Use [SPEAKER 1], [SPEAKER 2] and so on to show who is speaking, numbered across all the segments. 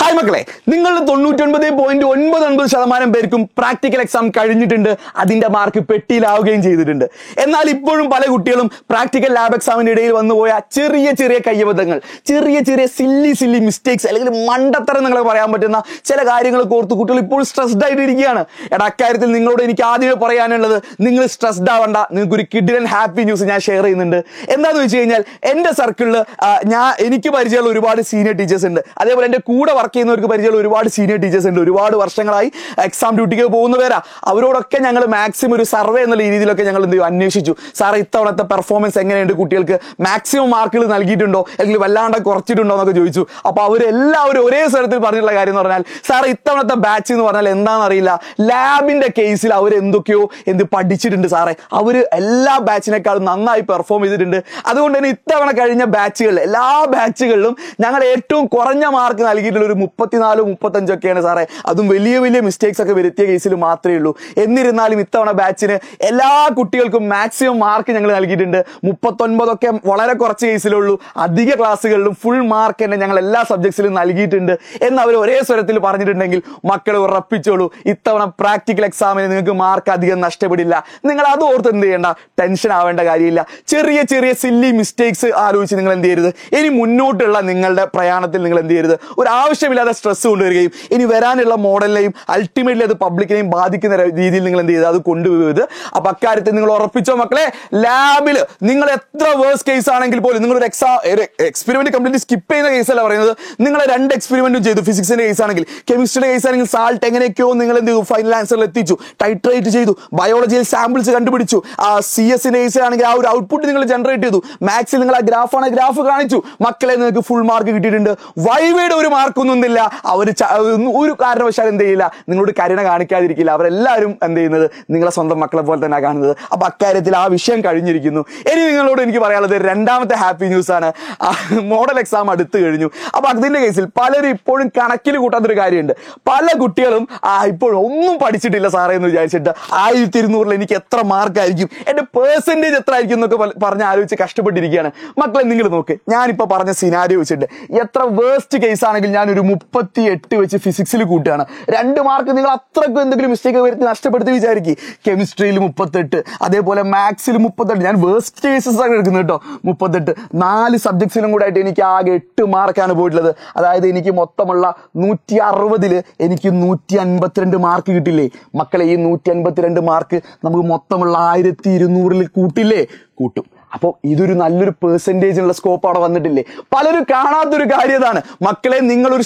[SPEAKER 1] Hi മക്കളെ, നിങ്ങളുടെ 99.99% പേർക്കും പ്രാക്ടിക്കൽ എക്സാം കഴിഞ്ഞിട്ടുണ്ട്. അതിന്റെ മാർക്ക് പെട്ടിയിലാവുകയും ചെയ്തിട്ടുണ്ട്. എന്നാൽ ഇപ്പോഴും പല കുട്ടികളും പ്രാക്ടിക്കൽ ലാബ് എക്സാമിന്റെ ഇടയിൽ വന്നുപോയ ചെറിയ ചെറിയ കയ്യബദ്ധങ്ങൾ, ചെറിയ ചെറിയ സില്ലി മിസ്റ്റേക്സ്, അല്ലെങ്കിൽ മണ്ടത്തരം നിങ്ങൾ പറയാൻ പറ്റുന്ന ചില കാര്യങ്ങൾ ഓർത്ത് കുട്ടികൾ ഇപ്പോൾ സ്ട്രെസ്ഡ് ആയിട്ടിരിക്കുകയാണ്. അക്കാര്യത്തിൽ നിങ്ങളോട് എനിക്ക് ആദ്യമേ പറയാനുള്ളത്, നിങ്ങൾ സ്ട്രെസ്ഡ് ആവണ്ട. നിങ്ങൾക്ക് ഒരു കിഡിലൻ ഹാപ്പി ന്യൂസ് ഞാൻ ഷെയർ ചെയ്യുന്നുണ്ട്. എന്താണെന്ന് വെച്ച് കഴിഞ്ഞാൽ, എൻ്റെ സർക്കിളിൽ എനിക്ക് പരിചയമുള്ള ഒരുപാട് സീനിയർ ടീച്ചേഴ്സ് ഉണ്ട്. അതേപോലെ എൻ്റെ കൂടെ വർക്ക് ചെയ്യുന്നവർക്ക് പരിചയമുള്ള ഒരുപാട് സീനിയർ ടീച്ചേഴ്സ് ഉണ്ട്. ഒരുപാട് വർഷങ്ങളായി എക്സാം ഡ്യൂട്ടിക്ക് പോകുന്നവരാ. അവരോടൊക്കെ ഞങ്ങൾ മാക്സിമം ഒരു സർവേ എന്നുള്ള രീതിയിലൊക്കെ ഞങ്ങൾ എന്ത് ചെയ്യും, അന്വേഷിച്ചു. സാറേ, ഇത്തവണത്തെ പെർഫോമൻസ് എങ്ങനെയുണ്ട്, കുട്ടികൾക്ക് മാക്സിമം മാർക്കുകൾ നൽകിയിട്ടുണ്ടോ, അല്ലെങ്കിൽ വല്ലാണ്ട് കുറച്ചിട്ടുണ്ടോ എന്നൊക്കെ ചോദിച്ചു. അപ്പോൾ അവരെല്ലാവരും ഒരേ സ്വരത്തിൽ പറഞ്ഞിട്ടുള്ള കാര്യം എന്ന് പറഞ്ഞാൽ, സാറേ, ഇത്തവണത്തെ ബാച്ച് എന്ന് പറഞ്ഞാൽ എന്താണെന്ന് അറിയില്ല, ലാബിന്റെ കേസിൽ അവരെന്തൊക്കെയോ പഠിച്ചിട്ടുണ്ട് സാറേ. അവർ എല്ലാ ബാച്ചിനേക്കാളും നന്നായി പെർഫോം ചെയ്തിട്ടുണ്ട്. അതുകൊണ്ട് തന്നെ ഇത്തവണ കഴിഞ്ഞ ബാച്ചുകളിൽ എല്ലാ ബാച്ചുകളിലും ഞങ്ങൾ ഏറ്റവും കുറഞ്ഞ മാർക്ക് നൽകിയിട്ടുള്ള ഒരു 34-35 ഒക്കെയാണ് സാറേ. അതും വലിയ വലിയ മിസ്റ്റേക്സ് ഒക്കെ വരുത്തിയ കേസിൽ മാത്രമേ ഉള്ളൂ. എന്നിരുന്നാലും ഇത്തവണ ബാച്ചിന് എല്ലാ കുട്ടികൾക്കും മാക്സിമം മാർക്ക് ഞങ്ങൾ നൽകിയിട്ടുണ്ട്. 39 ഒക്കെ വളരെ കുറച്ച് കേസിലുള്ളൂ. അധിക ക്ലാസ്സുകളിലും ഫുൾ മാർക്ക് തന്നെ ഞങ്ങൾ എല്ലാ സബ്ജക്ട്സിലും നൽകിയിട്ടുണ്ട് എന്ന് അവർ ഒരേ സ്വരത്തിൽ പറഞ്ഞിട്ടുണ്ടെങ്കിൽ മക്കൾ ഉറപ്പിച്ചോളൂ, ഇത്തവണ പ്രാക്ടിക്കൽ എക്സാമിന് നിങ്ങൾക്ക് മാർക്ക് അധികം നഷ്ടപ്പെടില്ല. നിങ്ങൾ അത് ഓർത്ത് എന്ത് ചെയ്യേണ്ട, ടെൻഷൻ ആവേണ്ട കാര്യമില്ല. ചെറിയ ചെറിയ സില്ലി മിസ്റ്റേക്സ് ആലോചിച്ച് നിങ്ങൾ എന്ത് ചെയ്യരുത്. ഇനി മുന്നോട്ടുള്ള നിങ്ങളുടെ പ്രയാണത്തിൽ നിങ്ങൾ എന്ത് ചെയ്യരുത്, ഒരു ആവശ്യമില്ലാതെ സ്ട്രെസ് കൊണ്ടുവരികയും ഇനി വരാനുള്ള മോഡലിനെയും അൾട്ടിമേറ്റ്ലി അത് പബ്ലിക്കിനെയും ബാധിക്കുന്ന രീതിയിൽ നിങ്ങൾ എന്ത് ചെയ്ത് അത് കൊണ്ടുപോയത്. അപ്പൊ അക്കാര്യത്തിൽ നിങ്ങൾ ഉറപ്പിച്ചോ മക്കളെ. ലാബിൽ നിങ്ങൾ എത്ര വേഴ്സ് കേസ് ആണെങ്കിൽ പോലും, നിങ്ങളൊരു എക്സ്പെരിമെന്റ് കംപ്ലീറ്റ് സ്കിപ്പ് ചെയ്യുന്ന കേസല്ല പറയുന്നത്. നിങ്ങൾ 2 എക്സ്പെരിമെന്റും ചെയ്തു. ഫിസിക്സിന്റെ കേസ് ആണെങ്കിൽ, കെമിസ്ട്രിയുടെ കേസ് ആണെങ്കിൽ സാൾട്ട് എങ്ങനെയൊക്കെയോ നിങ്ങൾ എന്ത് ചെയ്തു, ഫൈനൽ ആൻസറിൽ എത്തിച്ചു, ടൈട്രേറ്റ് ചെയ്തു. ബയോളജിയിൽ സാമ്പിൾസ് കണ്ടുപിടിച്ചു. CS കേസ് ആണെങ്കിൽ ആ ഒരു ഔട്ട്പുട്ട് നിങ്ങൾ ജനറേറ്റ് ചെയ്തു. മാത്സിൽ നിങ്ങൾ ആ ഗ്രാഫ് കാണിച്ചു. മക്കളെ, നിങ്ങൾക്ക് ഫുൾ മാർക്ക് കിട്ടിയിട്ടുണ്ട്. വൈവയുടെ ഒരു മാർക്കൊന്നുമില്ല. അവർ ഒരു കാരണവശാലും എന്ത് ചെയ്യില്ല, നിങ്ങളോട് കരുണ കാണിക്കാതിരിക്കില്ല. അവരെല്ലാവരും എന്ത് ചെയ്യുന്നത്, നിങ്ങളെ സ്വന്തം മക്കളെ പോലെ തന്നെ കാണുന്നത്. അപ്പൊ അക്കാര്യത്തിൽ ആ വിഷയം കഴിഞ്ഞിരിക്കുന്നു. ഇനി നിങ്ങളോട് എനിക്ക് പറയാനുള്ളത് രണ്ടാമത്തെ ഹാപ്പി ന്യൂസ് ആണ്. മോഡൽ എക്സാം അടുത്ത് കഴിഞ്ഞു. അപ്പൊ അതിന്റെ കേസിൽ പലരും ഇപ്പോഴും കണക്കിൽ കൂട്ടാത്തൊരു കാര്യമുണ്ട്. പല കുട്ടികളും ഇപ്പോഴും ഒന്നും പഠിച്ചിട്ടില്ല സാറേ എന്ന് വിചാരിച്ചിട്ട് 1200 എനിക്ക് എത്ര മാർക്കായിരിക്കും, എന്റെ പെർസെന്റേജ് എത്ര ആയിരിക്കും എന്നൊക്കെ പറഞ്ഞ് ആലോചിച്ച് കഷ്ടപ്പെട്ടിരിക്കുകയാണ്. മക്കളെ, നിങ്ങൾ നോക്ക്, ഞാനിപ്പോ പറഞ്ഞ സിനാരിയോ വെച്ചിട്ട് എത്ര വേസ്റ്റ് കേസ് ആണെങ്കിൽ ഞാൻ ഒരു 38 വെച്ച് ഫിസിക്സിൽ കൂട്ടുകയാണ്. 2 മാർക്ക് നിങ്ങൾ അത്രക്കും എന്തെങ്കിലും മിസ്റ്റേക്ക് വരുത്തി നഷ്ടപ്പെടുത്തി വിചാരിക്കും. കെമിസ്ട്രിയിൽ 38, അതേപോലെ മാത്സിൽ 38. ഞാൻ വേസ്റ്റ് കേസസ് ആണ് എടുക്കുന്നത് കേട്ടോ. 38 4 സബ്ജക്ട്സിലും കൂടെ ആയിട്ട് എനിക്ക് ആകെ 8 മാർക്കാണ് പോയിട്ടുള്ളത്. അതായത് എനിക്ക് മൊത്തമുള്ള 160 എനിക്ക് 152 മാർക്ക് കിട്ടില്ലേ മക്കളെ. ഈ 152 മാർക്ക് നമുക്ക് മൊത്തമുള്ള 1200 കൂട്ടില്ലേ? കൂട്ടും. അപ്പോൾ ഇതൊരു നല്ലൊരു പെർസെൻറ്റേജിനുള്ള സ്കോപ്പ് അവിടെ വന്നിട്ടില്ലേ? പലരും കാണാത്തൊരു കാര്യം ഇതാണ് മക്കളെ. നിങ്ങളൊരു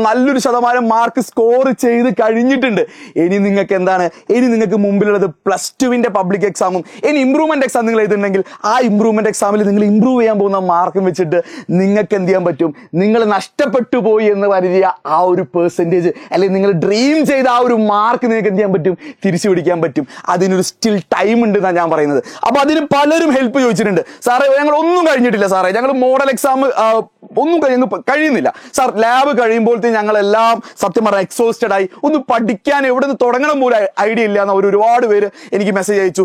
[SPEAKER 1] നല്ലൊരു ശതമാനം മാർക്ക് സ്കോർ ചെയ്ത് കഴിഞ്ഞിട്ടുണ്ട്. ഇനി നിങ്ങൾക്ക് എന്താണ്, ഇനി നിങ്ങൾക്ക് മുമ്പിലുള്ളത് +2 പബ്ലിക് എക്സാമും ഇനി ഇംപ്രൂവ്മെന്റ് എക്സാം നിങ്ങൾ എഴുതുന്നുണ്ടെങ്കിൽ ആ ഇംപ്രൂവ്മെന്റ് എക്സാമിൽ നിങ്ങൾ ഇംപ്രൂവ് ചെയ്യാൻ പോകുന്ന മാർക്കും വെച്ചിട്ട് നിങ്ങൾക്ക് എന്ത് ചെയ്യാൻ പറ്റും, നിങ്ങൾ നഷ്ടപ്പെട്ടു പോയി എന്ന് കരുതിയ ആ ഒരു പെർസെൻറ്റേജ്, അല്ലെങ്കിൽ നിങ്ങൾ ഡ്രീം ചെയ്ത ആ ഒരു മാർക്ക് നിങ്ങൾക്ക് എന്ത് ചെയ്യാൻ പറ്റും, തിരിച്ചു പിടിക്കാൻ പറ്റും. അതിനൊരു സ്റ്റിൽ ടൈം ഉണ്ട് എന്നാണ് ഞാൻ പറയുന്നത്. അപ്പൊ അതിന് പലരും ഹെൽപ്പ് ചോദിച്ചിട്ടുണ്ട്. സാറേ, ഞങ്ങൾ ഒന്നും കഴിഞ്ഞിട്ടില്ല സാറേ, ഞങ്ങൾ മോഡൽ എക്സാം ഒന്നും കഴിയുന്നില്ല സാർ. ലാബ് കഴിയുമ്പോഴത്തേക്ക് ഞങ്ങളെല്ലാം സത്യം പറഞ്ഞാൽ എക്സോസ്റ്റഡ് ആയി, ഒന്ന് പഠിക്കാൻ എവിടെ നിന്ന് തുടങ്ങണം പോലും ഐഡിയ ഇല്ല എന്ന് ഒരുപാട് പേര് എനിക്ക് മെസ്സേജ് അയച്ചു.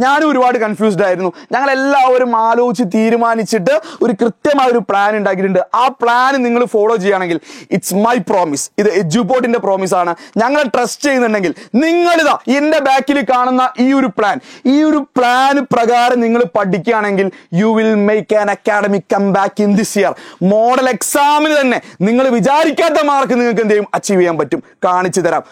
[SPEAKER 1] ഞാനും ഒരുപാട് കൺഫ്യൂസ്ഡ് ആയിരുന്നു. ഞങ്ങളെല്ലാവരും ആലോചിച്ച് തീരുമാനിച്ചിട്ട് ഒരു കൃത്യമായ ഒരു പ്ലാൻ ഉണ്ടാക്കിയിട്ടുണ്ട്. ആ പ്ലാൻ നിങ്ങൾ ഫോളോ ചെയ്യുകയാണെങ്കിൽ, ഇറ്റ്സ് മൈ പ്രോമിസ്, ഇത് എഡ്യൂപോർട്ടിന്റെ പ്രോമിസ് ആണ്. ഞങ്ങളെ ട്രസ്റ്റ് ചെയ്യുന്നുണ്ടെങ്കിൽ നിങ്ങളിതാ എന്റെ ബാക്കിൽ കാണുന്ന ഈ ഒരു പ്ലാൻ പ്രകാരം നിങ്ങൾ പഠിക്കുകയാണെങ്കിൽ you will make an academic come back in this year. Model എക്സാമിന് തന്നെ നിങ്ങൾ വിചാരിക്കാത്ത മാർക്ക് നിങ്ങൾക്ക് എന്ത് ചെയ്യും, അച്ചീവ് ചെയ്യാൻ പറ്റും. കാണിച്ചു തരാം.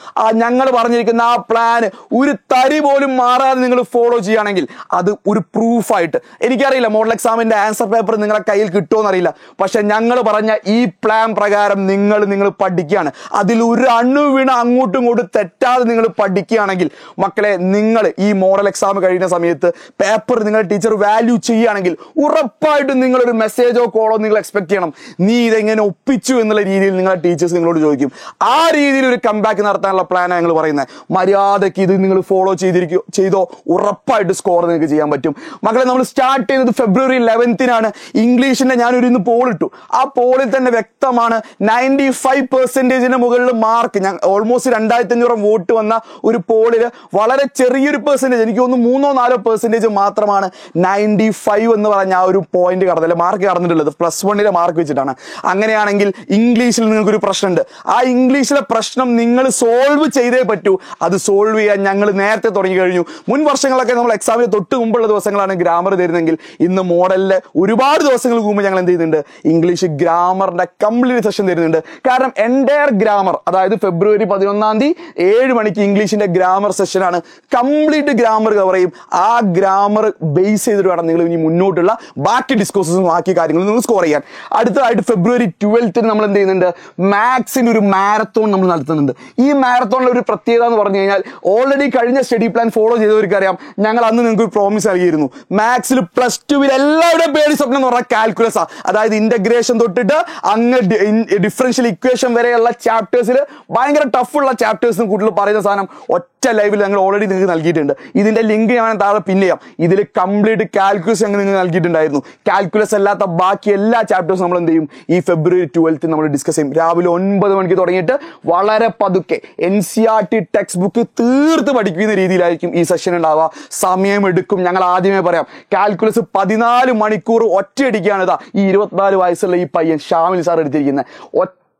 [SPEAKER 1] ഞങ്ങൾ പറഞ്ഞിരിക്കുന്ന ആ പ്ലാൻ ഒരു തരി പോലും മാറാതെ നിങ്ങൾ ഫോളോ ചെയ്യുകയാണെങ്കിൽ അത് ഒരു പ്രൂഫായിട്ട്, എനിക്കറിയില്ല മോഡൽ എക്സാമിന്റെ ആൻസർ പേപ്പർ നിങ്ങളെ കയ്യിൽ കിട്ടുമോ അറിയില്ല, പക്ഷെ ഞങ്ങൾ പറഞ്ഞ ഈ പ്ലാൻ പ്രകാരം നിങ്ങൾ പഠിക്കുകയാണ്, അതിൽ ഒരു അണുവീണ അങ്ങോട്ടും ഇങ്ങോട്ടും തെറ്റാതെ നിങ്ങൾ പഠിക്കുകയാണെങ്കിൽ മക്കളെ, നിങ്ങൾ ഈ മോഡൽ എക്സാം കഴിയുന്ന സമയത്ത് പേപ്പർ നിങ്ങളുടെ ടീച്ചർ വാല്യൂ ചെയ്യുകയാണെങ്കിൽ ഉറപ്പായിട്ടും നിങ്ങളൊരു മെസ്സേജോ കോളോ നിങ്ങൾ എക്സ്പെക്ട് ചെയ്യണം. നീ ഇതെങ്ങനെ ഒപ്പിച്ചു എന്നുള്ള രീതിയിൽ നിങ്ങളുടെ ടീച്ചേഴ്സ് നിങ്ങളോട് ചോദിക്കും. ആ രീതിയിൽ ഒരു കംബാക്ക് നടത്താനുള്ള പ്ലാനാണ് ഞങ്ങൾ പറയുന്നത്. മര്യാദയ്ക്ക് ഇത് നിങ്ങൾ ഫോളോ ചെയ്തോ ഉറപ്പായിട്ട് സ്കോർ നിങ്ങൾക്ക് ചെയ്യാൻ പറ്റും. മക്കളെ, നമ്മൾ സ്റ്റാർട്ട് ചെയ്യുന്നത് February 11 ഇംഗ്ലീഷിന്റെ ഞാനൊരു ഇന്ന് പോൾ ഇട്ടു. ആ പോളിൽ തന്നെ വ്യക്തമാണ് 95% മുകളിൽ മാർക്ക്. ഞാൻ ഓൾമോസ്റ്റ് 2500 വോട്ട് വന്ന ഒരു പോളില് വളരെ ചെറിയൊരു പെർസെന്റേജ്, എനിക്ക് തോന്നുന്നു 3-4% മാത്രമാണ് 95 എന്ന് പറഞ്ഞ ആ ഒരു പോയിന്റ് കടന്നില്ല, മാർക്ക് കടന്നിട്ടുള്ളത്. +1 മാർക്ക് മാർക്ക് വെച്ചിട്ടാണ്. അങ്ങനെയാണെങ്കിൽ ഇംഗ്ലീഷിൽ നിങ്ങൾക്കൊരു പ്രശ്നമുണ്ട്. ആ ഇംഗ്ലീഷിലെ പ്രശ്നം നിങ്ങൾ സോൾവ് ചെയ്തേ പറ്റൂ. അത് സോൾവ് ചെയ്യാൻ ഞങ്ങൾ നേരത്തെ തുടങ്ങി കഴിഞ്ഞു. മുൻ വർഷങ്ങളൊക്കെ നമ്മൾ എക്സാമിന് തൊട്ട് മുമ്പുള്ള ദിവസങ്ങളാണ് ഗ്രാമർ തരുന്നെങ്കിൽ ഇന്ന് മോഡലിലെ ഒരുപാട് ദിവസങ്ങൾക്ക് മുമ്പ് ഞങ്ങൾ എന്ത് ചെയ്യുന്നുണ്ട്, ഇംഗ്ലീഷ് ഗ്രാമറിന്റെ കംപ്ലീറ്റ് സെഷൻ തരുന്നുണ്ട്. കാരണം എൻ്റയർ ഗ്രാമർ, അതായത് ഫെബ്രുവരി 11 7 മണിക്ക് ഇംഗ്ലീഷിന്റെ ഗ്രാമർ സെഷനാണ്. കംപ്ലീറ്റ് ഗ്രാമർ കവർ ചെയ്യും. ആ ഗ്രാമർ ബേസ് ചെയ്തിട്ട് വേണം നിങ്ങൾ ഇനി മുന്നോട്ടുള്ള ബാക്കി ഡിസ്കോഴ്സസും ബാക്കി കാര്യങ്ങളും നിങ്ങൾ സ്കോർ ചെയ്യാൻ. അടുത്തതായിട്ട് ഫെബ്രുവരി 12 നമ്മൾ എന്ത് ചെയ്യുന്നുണ്ട്, മാത്സിന്റെ ഒരു മാരത്തോൺ നമ്മൾ നടത്തുന്നുണ്ട്. ഈ മാരത്തോണിലെ ഒരു പ്രത്യേകത എന്ന് പറഞ്ഞു കഴിഞ്ഞാൽ ഓൾറെഡി കഴിഞ്ഞ സ്റ്റഡി പ്ലാൻ ഫോളോ ചെയ്തവർക്ക് അറിയാം, ഞങ്ങൾ അന്ന് നിങ്ങൾക്ക് ഒരു പ്രോമിസ് നൽകിയിരുന്നു. മാത്സിൽ +2 എല്ലാവരുടെയും പേടി സ്വപ്നം എന്ന് പറഞ്ഞാൽ കാൽക്കുലസ്. അതായത് ഇന്റഗ്രേഷൻ തൊട്ടിട്ട് അങ്ങ് ഡിഫറൻഷ്യൽ ഇക്വേഷൻ വരെയുള്ള ചാപ്റ്റേഴ്സിൽ ഭയങ്കര ടഫുള്ള ചാപ്റ്റേഴ്സിന് കൂടുതൽ പറയുന്ന സാധനം ഒറ്റ ലൈവിൽ ഞങ്ങൾ ഓൾറെഡി നിങ്ങൾക്ക് നൽകിയിട്ടുണ്ട്. ഇതിന്റെ ലിങ്ക് ഞാൻ താഴെ പിന്നെ ചെയ്യാം. ഇതിൽ കംപ്ലീറ്റ് കാൽക്കുലസ് ഞങ്ങൾ നിങ്ങൾക്ക് നൽകിയിട്ടുണ്ടായിരുന്നു. കാൽക്കുലസ് അല്ലാത്ത ബാക്കി എല്ലാ ചാപ്റ്റേഴ്സും നമ്മൾ എന്ത് ചെയ്യും, ഈ ഫെബ്രുവരി 12 നമ്മൾ ഡിസ്കസ് ചെയ്യും. രാവിലെ 9 മണിക്ക് തുടങ്ങിയിട്ട് വളരെ പതുക്കെ NCERT ടെക്സ്റ്റ് ബുക്ക് തീർത്ത് പഠിക്കുന്ന രീതിയിലായിരിക്കും ഈ സെഷൻ ഉണ്ടാവുക. സമയമെടുക്കും. ഞങ്ങൾ ആദ്യമേ പറയാം, കാൽക്കുലസ് 14 മണിക്കൂർ ഒറ്റയടിക്കാണ് ഇതാ ഈ 24 വയസ്സുള്ള ഈ പയ്യൻ ഷാമിൽ സാർ എടുത്തിരിക്കുന്നത്.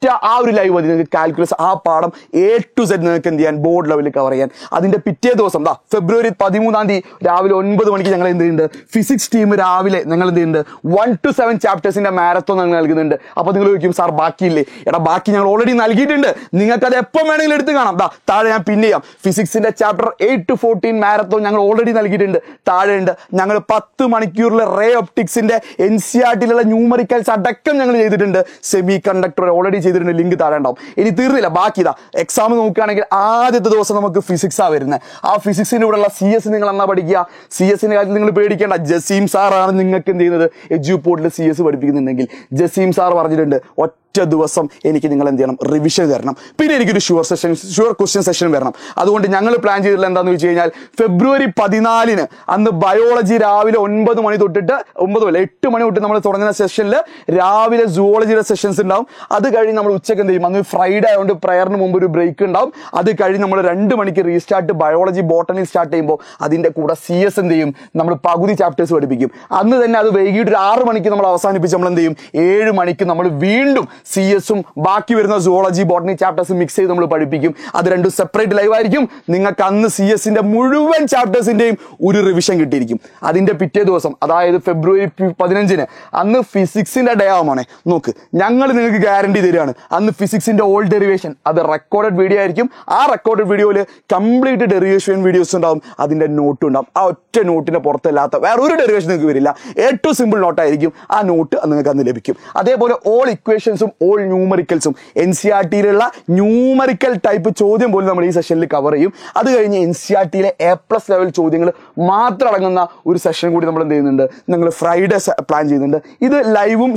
[SPEAKER 1] ആ ഒരു ലൈവ് മതി നിങ്ങൾക്ക് കാൽക്കുലസ് ആ പാഠം A to Z നിങ്ങൾക്ക് എന്ത് ചെയ്യാൻ, ബോർഡ് ലെവലിൽ കവർ ചെയ്യാൻ. അതിന്റെ പിറ്റേ ദിവസം ഫെബ്രുവരി 13 രാവിലെ 9 മണിക്ക് ഞങ്ങൾ എന്ത് ചെയ്യുന്നുണ്ട്, ഫിസിക്സ് ടീം രാവിലെ ഞങ്ങൾ എന്ത് ചെയ്യുന്നുണ്ട് 1 to 7 ചാപ്റ്റേഴ്സിന്റെ മാരത്തോൺ ഞങ്ങൾ നൽകുന്നുണ്ട്. അപ്പൊ നിങ്ങൾ ചോദിക്കും, സാർ ബാക്കിയില്ലേ? എടാ ബാക്കി ഞങ്ങൾ ഓൾറെഡി നൽകിയിട്ടുണ്ട്, നിങ്ങൾക്ക് അത് എപ്പോൾ വേണമെങ്കിലും എടുത്ത് കാണാം. താഴെ ഞാൻ പിന്നെ ചെയ്യാം. ഫിസിക്സിന്റെ ചാപ്റ്റർ 8 to 14 മാരത്തോൺ ഞങ്ങൾ ഓൾറെഡി നൽകിയിട്ടുണ്ട്. താഴെ ഉണ്ട്. ഞങ്ങൾ 10 മണിക്കൂറിലെ റേ ഒപ്റ്റിക്സിന്റെ NCERTയിലുള്ള ന്യൂമറിക്കൽസ് അടക്കം ഞങ്ങൾ ചെയ്തിട്ടുണ്ട്. സെമി കണ്ടക്ടർ ഓൾറെഡി ചെയ്തിട്ടുണ്ട്. ലിങ്ക് താഴെ ഉണ്ടാവും. ഇനി തീർന്നില്ല, ബാക്കി എക്സാം നോക്കുകയാണെങ്കിൽ ആദ്യത്തെ ദിവസം നമുക്ക് ഫിസിക്സാ വരുന്നത്. ആ ഫിസിക്സിന്റെ കൂടെയുള്ള CS നിങ്ങൾ എന്നാ പഠിക്കുക. CS-ന്റെ കാര്യത്തിൽ നിങ്ങൾ പേടിക്കേണ്ട. ജസീം സാറാണ് നിങ്ങൾക്ക് എന്ത് ചെയ്യുന്നത്, എഡ്യൂപോർട്ടിൽ CS പഠിപ്പിക്കുന്നുണ്ടെങ്കിൽ ജസീം സാർ പറഞ്ഞിട്ടുണ്ട്, ഒറ്റ ദിവസം എനിക്ക് നിങ്ങൾ എന്ത് ചെയ്യണം, റിവിഷൻ തരണം. പിന്നെ എനിക്കൊരു ഷുവർ ക്വസ്റ്റ്യൻ സെഷൻ വരണം. അതുകൊണ്ട് ഞങ്ങൾ പ്ലാൻ ചെയ്തിട്ടുള്ള എന്താണെന്ന് വെച്ച് കഴിഞ്ഞാൽ ഫെബ്രുവരി 14 അന്ന് ബയോളജി രാവിലെ 9 മണി തൊട്ടിട്ട് 8 മണി തൊട്ട് നമ്മൾ തുടങ്ങുന്ന സെഷനിൽ രാവിലെ സുവോളജിയുടെ സെഷൻസ് ഉണ്ടാവും. അത് കഴിഞ്ഞ് നമ്മൾ ഉച്ചയ്ക്ക് എന്ത് ചെയ്യും, അന്ന് ഫ്രൈഡേ ആയതുകൊണ്ട് പ്രയറിന് മുമ്പ് ഒരു ബ്രേക്ക് ഉണ്ടാവും. അത് കഴിഞ്ഞ് നമ്മൾ 2 മണിക്ക് റീസ്റ്റാർട്ട് ബയോളജി ബോട്ടണി സ്റ്റാർട്ട് ചെയ്യുമ്പോൾ അതിന്റെ കൂടെ CS എന്ത് ചെയ്യും, നമ്മൾ പകുതി ചാപ്റ്റേഴ്സ് പഠിപ്പിക്കും. അന്ന് തന്നെ അത് വൈകിട്ട് 6 മണിക്ക് നമ്മൾ അവസാനിപ്പിച്ച് നമ്മൾ എന്ത് ചെയ്യും, 7 മണിക്ക് നമ്മൾ വീണ്ടും CS-ഉം ബാക്കി വരുന്ന സുവോളജി ബോട്ടണി ചാപ്റ്റേഴ്സ് മിക്സ് ചെയ്ത് നമ്മൾ പഠിപ്പിക്കും. അത് രണ്ടും സെപ്പറേറ്റ് ലൈവ് ആയിരിക്കും. നിങ്ങൾക്ക് അന്ന് CS-ന്റെ മുഴുവൻ ചാപ്റ്റേഴ്സിന്റെയും ഒരു റിവിഷൻ കിട്ടിയിരിക്കും. അതിന്റെ പിറ്റേ ദിവസം, അതായത് ഫെബ്രുവരി 15 അന്ന് ഫിസിക്സിന്റെ ഡേ ആവുമാണ്. നോക്ക്, ഞങ്ങൾ നിങ്ങൾക്ക് ഗ്യാരണ്ടി തരികയാണ്, അന്ന് ഫിസിക്സിന്റെ ഓൾ ഡെറിവേഷൻ അത് റെക്കോർഡഡ് വീഡിയോ ആയിരിക്കും. ആ റെക്കോർഡഡ് വീഡിയോയിൽ കംപ്ലീറ്റ് ഡെറിവേഷൻ വീഡിയോസ് ഉണ്ടാവും. അതിന്റെ നോട്ട് ഉണ്ടാവും. ആ ഒറ്റ നോട്ടിന്റെ പുറത്തല്ലാത്ത വേറെ ഒരു ഡെറിവേഷൻ നിങ്ങൾക്ക് വരില്ല. ഏറ്റവും സിമ്പിൾ നോട്ടായിരിക്കും. ആ നോട്ട് നിങ്ങൾക്ക് അന്ന് ലഭിക്കും. അതേപോലെ ഓൾ ഇക്വേഷൻസും ഓൾ ന്യൂമറിക്കൽസും NCERTയിലുള്ള ന്യൂമറിക്കൽ ടൈപ്പ് ചോദ്യം പോലും നമ്മൾ ഈ സെഷനിൽ കവർ ചെയ്യും. അത് കഴിഞ്ഞ് NCERTയിലെ A+ ലെവൽ ചോദ്യങ്ങൾ മാത്രം അടങ്ങുന്ന ഒരു സെഷൻ കൂടി നമ്മൾ എന്ത് ചെയ്യുന്നുണ്ട്, ഞങ്ങൾ ഫ്രൈഡേ പ്ലാൻ ചെയ്യുന്നുണ്ട്. ഇത് ലൈവും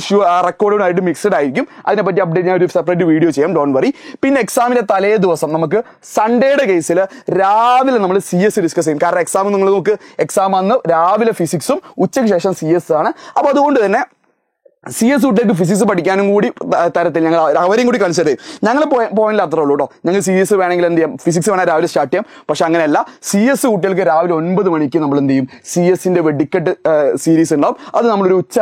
[SPEAKER 1] റെക്കോർഡും ആയിട്ട് മിക്സഡ് ആയിരിക്കും. അതിനെപ്പറ്റി അപ്ഡേറ്റ് ഞാൻ ഒരു സെപ്പറേറ്റ് വീഡിയോ ചെയ്യാം, ഡോണ്ട് വറി. പിന്നെ എക്സാമിന്റെ തലേ ദിവസം നമുക്ക് സൺഡേയുടെ കേസിൽ രാവിലെ നമ്മൾ CS ഡിസ്കസ് ചെയ്യും. കാരണം എക്സാം നിങ്ങൾ നോക്ക്, എക്സാം അന്ന് രാവിലെ ഫിസിക്സും ഉച്ചയ്ക്ക് ശേഷം CS ആണ്. അപ്പൊ അതുകൊണ്ട് തന്നെ CS കുട്ടികൾക്ക് ഫിസിക്സ് പഠിക്കാനും കൂടി തരത്തിൽ ഞങ്ങൾ അവരെയും കൂടി കൺസിഡർ ചെയ്യും. ഞങ്ങൾ പോയിന്റിൽ അത്രേ ഉള്ളൂ കേട്ടോ. ഞങ്ങൾ CS വേണമെങ്കിൽ എന്ത് ചെയ്യാം, ഫിസിക്സ് വേണമെങ്കിൽ രാവിലെ സ്റ്റാർട്ട് ചെയ്യാം. പക്ഷെ അങ്ങനെയല്ല, CS കുട്ടികൾക്ക് രാവിലെ 9 മണിക്ക് നമ്മൾ എന്ത് ചെയ്യും, CS-ന്റെ വെടിക്കെട്ട് സീരീസ് ഉണ്ടാവും. അത് നമ്മളൊരു ഉച്ച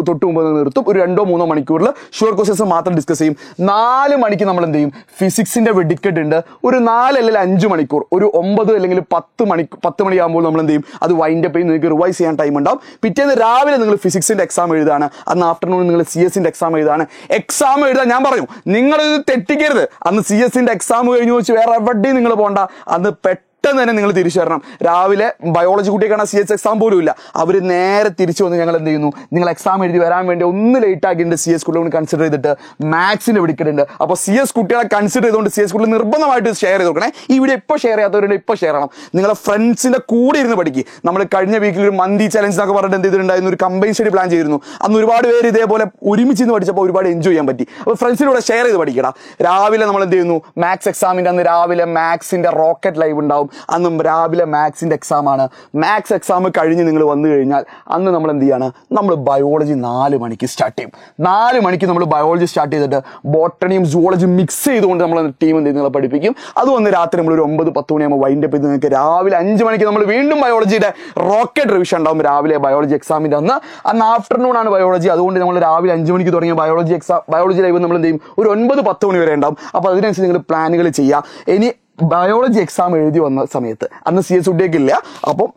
[SPEAKER 1] തൊട്ട് മുമ്പ് നിർത്തും. ഒരു 2-3 മണിക്കൂറിൽ ഷുവർ ക്വസ്റ്റ്യൻസ് മാത്രം ഡിസ്കസ് ചെയ്യും. 4 മണിക്ക് നമ്മൾ എന്ത് ചെയ്യും, ഫിസിക്സിന്റെ വെടിക്കെട്ട് ഉണ്ട്. ഒരു 4 അല്ലെങ്കിൽ 5 മണിക്കൂർ, ഒരു 9 അല്ലെങ്കിൽ 10 മണിയാകുമ്പോൾ നമ്മൾ എന്ത് ചെയ്യും, അത് വൈൻഡ് അപ്പ് ചെയ്ത് നിങ്ങൾക്ക് റിവൈസ് ചെയ്യാൻ ടൈം ഉണ്ടാവും. പിറ്റേന്ന് രാവിലെ നിങ്ങൾ ഫിസിക്സിന്റെ എക്സാം എഴുതാണ്. അന്ന് ആഫ്റ്റർനൂൺ നിങ്ങൾ CS-ന്റെ എക്സാം എഴുതാണ്. എക്സാം എഴുതാൻ ഞാൻ പറയും, നിങ്ങളിത് തെറ്റിക്കരുത്. അന്ന് CS-ന്റെ എക്സാം കഴിഞ്ഞു വെച്ച് വേറെ എവിടെയും നിങ്ങൾ പോകണ്ട. അന്ന് പെട്ടെന്ന് തന്നെ നിങ്ങൾ തിരിച്ചു വരണം. രാവിലെ ബയോളജി കുട്ടിയൊക്കെയാണ് CS എക്സാം പോലും ഇല്ല. അവർ നേരെ തിരിച്ചു വന്ന് ഞങ്ങൾ എന്ത് ചെയ്യുന്നു, നിങ്ങൾ എക്സാം എഴുതി വരാൻ വേണ്ടി ഒന്ന് ലേറ്റ് ആക്കിയിട്ട് CS കുട്ടികളെ കൺസിഡർ ചെയ്തിട്ട് മാത്സിന് വിളിക്കുന്നുണ്ട്. അപ്പോൾ CS കുട്ടികളെ കൺസിഡർ ചെയ്തുകൊണ്ട് CS കുട്ടികൾ നിർബന്ധമായിട്ട് ഷെയർ ചെയ്ത് കൊടുക്കണേ. ഈ വീഡിയോ ഇപ്പോൾ ഷെയർ ചെയ്യാത്തവരുണ്ട്, ഇപ്പോൾ ഷെയർ ചെയ്യണം. നിങ്ങളെ ഫ്രണ്ട്സിന്റെ കൂടെ ഇരുന്ന് പഠിക്കും. നമ്മൾ കഴിഞ്ഞ വീക്കിൽ ഒരു മന്തി ചലഞ്ച് എന്നൊക്കെ പറഞ്ഞിട്ട് എന്ത് ചെയ്തിട്ടുണ്ടായിരുന്നു, ഒരു കമ്പൈൻ സ്റ്റഡി പ്ലാൻ ചെയ്തിരുന്നു. അന്ന് ഒരുപാട് പേര് ഇതേപോലെ ഒരുമിച്ച് നിന്ന് പഠിച്ചപ്പോൾ ഒരുപാട് എൻജോയ് ചെയ്യാൻ പറ്റി. അപ്പോൾ ഫ്രണ്ട്സിലൂടെ ഷെയർ ചെയ്ത് പഠിക്കണം. രാവിലെ നമ്മൾ എന്ത് ചെയ്യുന്നു, മാത്സ് എക്സാമിന്റെ അന്ന് രാവിലെ മാത്സിന്റെ റോക്കറ്റ് ലൈവ് ഉണ്ടാവും. അന്നും രാവിലെ മാത്സിൻ്റെ എക്സാമാണ്. മാത്സ് എക്സാം കഴിഞ്ഞ് നിങ്ങൾ വന്നു കഴിഞ്ഞാൽ അന്ന് നമ്മൾ എന്ത് ചെയ്യാണ്, നമ്മൾ ബയോളജി 4 മണിക്ക് സ്റ്റാർട്ട് ചെയ്യും. 4 മണിക്ക് നമ്മൾ ബയോളജി സ്റ്റാർട്ട് ചെയ്തിട്ട് ബോട്ടണിയും സുവോളജിയും മിക്സ് ചെയ്തുകൊണ്ട് നമ്മൾ ടീം എന്ത് നിങ്ങളെ പഠിപ്പിക്കും. അത് വന്ന് രാത്രി നമ്മൾ ഒരു 9-10 മണിയാകുമ്പോൾ വൈൻഡ് അപ്പ് ചെയ്ത് നിങ്ങൾക്ക് രാവിലെ 5 മണിക്ക് നമ്മൾ വീണ്ടും ബയോളജിയുടെ റോക്കറ്റ് റിവിഷൻ ഉണ്ടാവും. രാവിലെ ബയോളജി എക്സാമിൻ്റെ അന്ന് ആഫ്റ്റർനൂൺ ആണ് ബയോളജി. അതുകൊണ്ട് നമ്മൾ രാവിലെ 5 മണിക്ക് തുടങ്ങിയ ബയോളജി ലൈവ് നമ്മൾ എന്ത് ചെയ്യും, ഒരു 9-10 മണി വരെ ഉണ്ടാവും. അപ്പോൾ അതിനനുസരിച്ച് നിങ്ങൾ പ്ലാനുകൾ ചെയ്യുക. ഇനി ബയോളജി എക്സാം എഴുതി വന്ന സമയത്ത് അന്ന് CS ഉഡേക്കില്ല. അപ്പം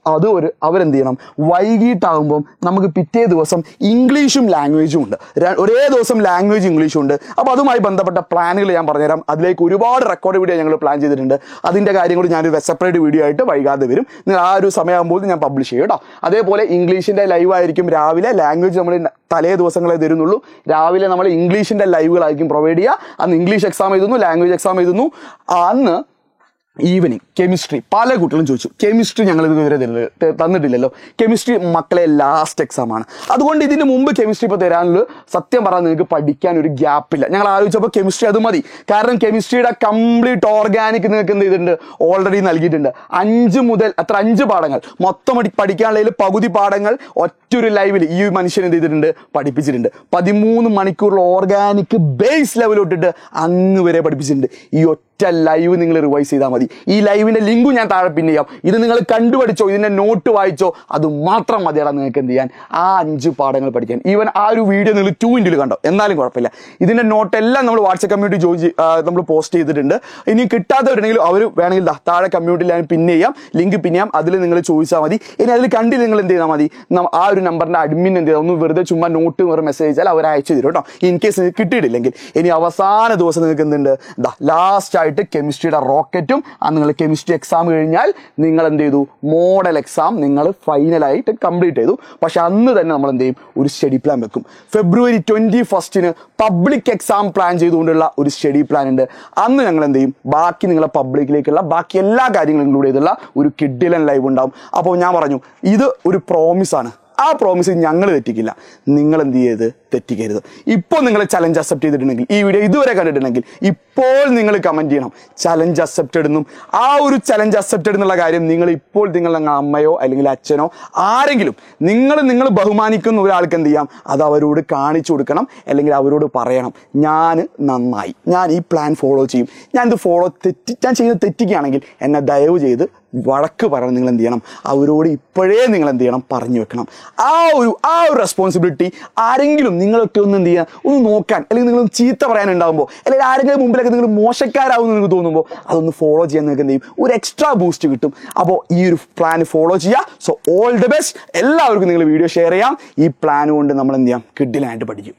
[SPEAKER 1] അവരെന്ത് ചെയ്യണം, വൈകിട്ടാകുമ്പം നമുക്ക് പിറ്റേ ദിവസം ഇംഗ്ലീഷും ലാംഗ്വേജും ഉണ്ട്. ഒരേ ദിവസം ലാംഗ്വേജ് ഇംഗ്ലീഷും ഉണ്ട്. അപ്പോൾ അതുമായി ബന്ധപ്പെട്ട പ്ലാനുകൾ ഞാൻ പറഞ്ഞുതരാം. അതിലേക്ക് ഒരുപാട് റെക്കോർഡ് വീഡിയോ ഞങ്ങൾ പ്ലാൻ ചെയ്തിട്ടുണ്ട്. അതിൻ്റെ കാര്യങ്ങൾ ഞാനൊരു സെപ്പറേറ്റ് വീഡിയോ ആയിട്ട് വൈകാതെ വരും. നിങ്ങൾ ആ ഒരു സമയമാകുമ്പോൾ ഞാൻ പബ്ലിഷ് ചെയ്യും കേട്ടോ. അതേപോലെ ഇംഗ്ലീഷിൻ്റെ ലൈവ് ആയിരിക്കും രാവിലെ. ലാംഗ്വേജ് നമ്മൾ തലേ ദിവസങ്ങളെ തരുന്നുള്ളൂ. രാവിലെ നമ്മൾ ഇംഗ്ലീഷിൻ്റെ ലൈവുകളായിരിക്കും പ്രൊവൈഡ് ചെയ്യുക. അന്ന് ഇംഗ്ലീഷ് എക്സാം എഴുതുന്നു, ലാംഗ്വേജ് എക്സാം എഴുതുന്നു. അന്ന് ഈവനിങ് കെമിസ്ട്രി പല കുട്ടികളും ചോദിച്ചു, കെമിസ്ട്രി ഞങ്ങൾ ഇതുവരെ തന്നിട്ടില്ലല്ലോ. കെമിസ്ട്രി മക്കളെ ലാസ്റ്റ് എക്സാമാണ്. അതുകൊണ്ട് ഇതിന് മുമ്പ് കെമിസ്ട്രി ഇപ്പോൾ തരാനുള്ള സത്യം പറഞ്ഞാൽ നിങ്ങൾക്ക് പഠിക്കാൻ ഒരു ഗ്യാപ്പില്ല. ഞങ്ങൾ ആലോചിച്ചപ്പോൾ കെമിസ്ട്രി അത് മതി. കാരണം കെമിസ്ട്രിയുടെ കംപ്ലീറ്റ് ഓർഗാനിക് നിങ്ങൾക്ക് എന്ത് ചെയ്തിട്ടുണ്ട്, ഓൾറെഡി നൽകിയിട്ടുണ്ട്. 5 പാഠങ്ങൾ മൊത്തം പഠിക്കാനുള്ളതിൽ പകുതി പാഠങ്ങൾ ഒറ്റൊരു ലൈവിൽ ഈ മനുഷ്യൻ എന്ത് ചെയ്തിട്ടുണ്ട്, പഠിപ്പിച്ചിട്ടുണ്ട്. 13 മണിക്കൂറിൽ ഓർഗാനിക് ബേസ് ലെവൽ തൊട്ടിട്ട് അങ്ങ് വരെ പഠിപ്പിച്ചിട്ടുണ്ട്. ഈ ലൈവ് നിങ്ങൾ റിവൈസ് ചെയ്താൽ മതി. ഈ ലൈവിന്റെ ലിങ്കും ഞാൻ താഴെ പിൻ ചെയ്യാം. ഇത് നിങ്ങൾ കണ്ടുപഠിച്ചോ, ഇതിന്റെ നോട്ട് വായിച്ചോ, അത് മാത്രം മതിയാണ് നിങ്ങൾക്ക് എന്ത് ചെയ്യാൻ, ആ 5 പാഠങ്ങൾ പഠിക്കാൻ. ഈവൻ ആ ഒരു വീഡിയോ നിങ്ങൾ 2 കണ്ടോ, എന്നാലും കുഴപ്പമില്ല. ഇതിന്റെ നോട്ടെല്ലാം നമ്മൾ വാട്സ്ആപ്പ് കമ്മ്യൂണിറ്റി നമ്മൾ പോസ്റ്റ് ചെയ്തിട്ടുണ്ട്. ഇനി കിട്ടാത്തവരുണ്ടെങ്കിൽ അവർ വേണമെങ്കിൽ താഴെ കമ്മ്യൂണിറ്റിയിൽ ഞാൻ പിൻ ചെയ്യാം, ലിങ്ക് പിൻ ചെയ്യാം. അതിൽ നിങ്ങൾ ചോദിച്ചാൽ മതി. ഇനി അതിൽ കണ്ടില്ല നിങ്ങൾ എന്ത് ചെയ്താൽ മതി, ആ ഒരു നമ്പറിന്റെ അഡ്മിൻ എന്ത് ചെയ്താൽ ഒന്ന് വെറുതെ ചുമ്മാ നോട്ട് മെസ്സേജ് അയച്ചാൽ അവർ അയച്ചു തരും കേട്ടോ. ഇൻ കേസ് നിങ്ങൾക്ക് കിട്ടിയിട്ടില്ലെങ്കിൽ ഇനി അവസാന ദിവസം നിങ്ങൾക്ക് എന്തുണ്ട്, ലാസ്റ്റ് കെമിസ്ട്രിയുടെ റോക്കറ്റും നിങ്ങൾ കെമിസ്ട്രി എക്സാം കഴിഞ്ഞാൽ നിങ്ങൾ എന്ത് ചെയ്തു, മോഡൽ എക്സാം നിങ്ങൾ ഫൈനലായിട്ട് കംപ്ലീറ്റ് ചെയ്തു. പക്ഷെ അന്ന് തന്നെ നമ്മൾ എന്ത് ചെയ്യും, ഒരു സ്റ്റഡി പ്ലാൻ വെക്കും. ഫെബ്രുവരി 21 പബ്ലിക് എക്സാം പ്ലാൻ ചെയ്തുകൊണ്ടുള്ള ഒരു സ്റ്റഡി പ്ലാൻ ഉണ്ട്. അന്ന് ഞങ്ങൾ എന്ത് ചെയ്യും, ബാക്കി നിങ്ങളെ പബ്ലിക്കിലേക്കുള്ള ബാക്കി എല്ലാ കാര്യങ്ങളും ഇൻക്ലൂഡ് ചെയ്തുള്ള ഒരു കിഡിലൻ ലൈവ് ഉണ്ടാവും. അപ്പോൾ ഞാൻ പറഞ്ഞു, ഇത് ഒരു പ്രോമിസാണ്. ആ പ്രോമിസ് ഞങ്ങൾ തെറ്റിക്കില്ല. നിങ്ങൾ എന്ത് ചെയ്ത് തെറ്റിക്കരുത്. ഇപ്പോൾ നിങ്ങൾ ചലഞ്ച് അക്സെപ്റ്റ് ചെയ്തിട്ടുണ്ടെങ്കിൽ, ഈ വീഡിയോ ഇതുവരെ കണ്ടിട്ടുണ്ടെങ്കിൽ ഇപ്പോൾ നിങ്ങൾ കമൻറ്റ് ചെയ്യണം ചലഞ്ച് അക്സെപ്റ്റഡ് എന്നും. ആ ഒരു ചലഞ്ച് അക്സെപ്റ്റഡ് എന്നുള്ള കാര്യം നിങ്ങൾ ഇപ്പോൾ നിങ്ങളുടെ അമ്മയോ അല്ലെങ്കിൽ അച്ഛനോ ആരെങ്കിലും നിങ്ങൾ ബഹുമാനിക്കുന്ന ഒരാൾക്ക് എന്ത് ചെയ്യാം, അത് അവരോട് കാണിച്ചു കൊടുക്കണം. അല്ലെങ്കിൽ അവരോട് പറയണം, ഞാൻ നന്നായി, ഞാൻ ഈ പ്ലാൻ ഫോളോ ചെയ്യും, ഞാൻ ചെയ്യുന്നത് തെറ്റിക്കുകയാണെങ്കിൽ എന്നെ ദയവ് ചെയ്ത് വഴക്ക് പറയണം. നിങ്ങൾ എന്ത് ചെയ്യണം, അവരോട് ഇപ്പോഴേ നിങ്ങൾ എന്ത് ചെയ്യണം, പറഞ്ഞു വെക്കണം. ആ ഒരു റെസ്പോൺസിബിലിറ്റി ആരെങ്കിലും നിങ്ങളൊക്കെ ഒന്ന് എന്ത് ചെയ്യുക, ഒന്ന് നോക്കാൻ, അല്ലെങ്കിൽ നിങ്ങൾ ചീത്ത പറയാനുണ്ടാകുമ്പോൾ, അല്ലെങ്കിൽ ആരെങ്കിലും മുമ്പിലൊക്കെ നിങ്ങൾ മോശക്കാരാകുമെന്ന് നിങ്ങൾക്ക് തോന്നുമ്പോൾ അതൊന്ന് ഫോളോ ചെയ്യാൻ നിങ്ങൾക്ക് എന്ത് ചെയ്യും, ഒരു എക്സ്ട്രാ ബൂസ്റ്റ് കിട്ടും. അപ്പോൾ ഈ ഒരു പ്ലാൻ ഫോളോ ചെയ്യുക. So all the best. എല്ലാവർക്കും നിങ്ങൾ വീഡിയോ ഷെയർ ചെയ്യാം. ഈ പ്ലാൻ കൊണ്ട് നമ്മൾ എന്ത് ചെയ്യാം, കിഡിലായിട്ട് പഠിക്കും.